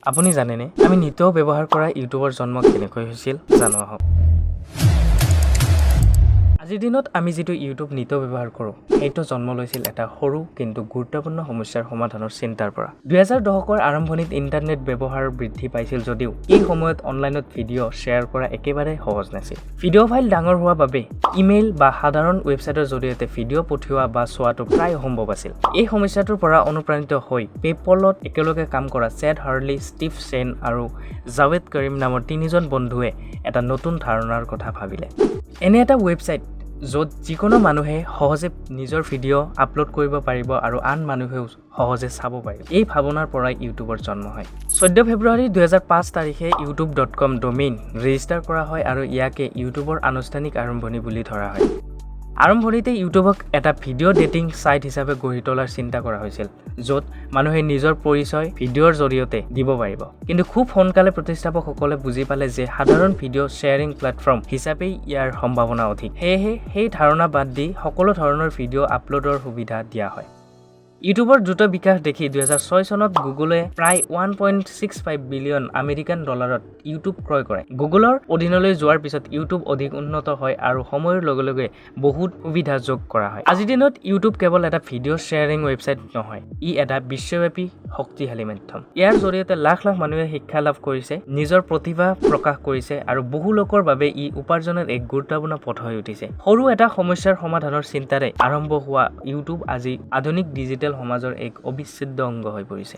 আপুনি জানেনে আমি নিতৌ ব্যৱহাৰ কৰা ইউটিউবৰ জন্ম কেনেকৈ হৈছিল জানো আহক আজিৰ দিনত আমি যেটো ইউটিউব নিতৌ ব্যৱহাৰ কৰো এইটো জন্ম লৈছিল এটা সৰু কিন্তু গুৰুত্বপূৰ্ণ সমস্যাৰ সমাধানৰ চিন্তাৰ পৰা 2000 দশকৰ আৰম্ভণিত ইন্টাৰনেট ব্যৱহাৰ বৃদ্ধি পাইছিল যদিও এই সময়ত অনলাইনত ভিডিঅ শ্বেয়াৰ কৰা একেবাৰে সহজ নাছিল ভিডিঅ ফাইল ডাঙৰ হোৱা বাবে ইমেইল বা সাধাৰণ ৱেবছাইটৰ জৰিয়তে ভিডিঅ পঠিওৱা বা চোৱাটো প্ৰায় অসম্ভৱ আছিল এই সমস্যাটোৰ পৰা অনুপ্ৰাণিত হৈ পেপলত একেলগে কাম কৰা চেড হাৰ্লি ষ্টিভ চেন আৰু জাৱেদ কৰিম নামৰ তিনিজন বন্ধুৱে এটা নতুন ধাৰণাৰ কথা ভাবিলে এনে এটা ৱেবছাইট য'ত যিকোনো মানুহে সহজে নিজৰ ভিডিঅ আপলোড কৰিব পাৰিব আৰু আন মানুহেও সহজে চাব পাৰিব এই ভাৱনাৰ পৰাই ইউটিউবৰ জন্ম হয় 14 ফেব্ৰুৱাৰী 2005 তাৰিখে youtube.com ডমেইন ৰেজিষ্টাৰ কৰা হয় আৰু ইয়াকে ইউটিউবৰ আনুষ্ঠানিক আৰম্ভণি বুলি ধৰা হয় আৰম্ভণিতে ইউটিউবক এটা ভিডিঅ ডেটিং সাইট হিচাপে গঢ়ি তোলাৰ চিন্তা কৰা হৈছিল য'ত মানুহে নিজৰ পৰিচয় ভিডিঅৰ জৰিয়তে দিব পাৰিব কিন্তু খুব সোনকালে প্ৰতিষ্ঠাপকসকলে বুজি পালে যে সাধাৰণ ভিডিঅ শ্বেয়াৰিং প্লেটফৰ্ম হিচাপে ইয়াৰ সম্ভাৱনা অধিক হেহে সেই ধাৰণা বাদ দি সকলো ধৰণৰ ভিডিঅ আপলোডৰ সুবিধা দিয়া হয় ইউটিউবৰ দ্ৰুত বিকাশ দেখি 2006 চনত গুগলে প্ৰায় 1.65 বিলিয়ন আমেৰিকান ডলাৰত ইউটিউব ক্ৰয় কৰে গুগলৰ অধীনলৈ যোৱাৰ পিছত ইউটিউব অধিক উন্নত হয় আৰু সময়ৰ লগে লগে বহুত সুবিধা যোগ কৰা হয় আজিৰ দিনত ইউটিউব কেৱল এটা ভিডিঅ শ্বেয়াৰিং ৱেবছাইট নহয় ই এটা বিশ্বব্যাপী শক্তিশালী মাধ্যম ইয়াৰ জৰিয়তে লাখ লাখ মানুহে শিক্ষা লাভ কৰিছে নিজৰ প্ৰতিভা প্ৰকাশ কৰিছে আৰু বহু লোকৰ বাবে ই উপাৰ্জনৰ এক গুৰুত্বপূৰ্ণ পথ হৈ উঠিছে সৰু এটা সমস্যাৰ সমাধানৰ চিন্তাৰে আৰম্ভ হোৱা ইউটিউব আজি আধুনিক ডিজিটেল সমাজৰ এক অবিচ্ছেদ্য অংগ হৈ পৰিছে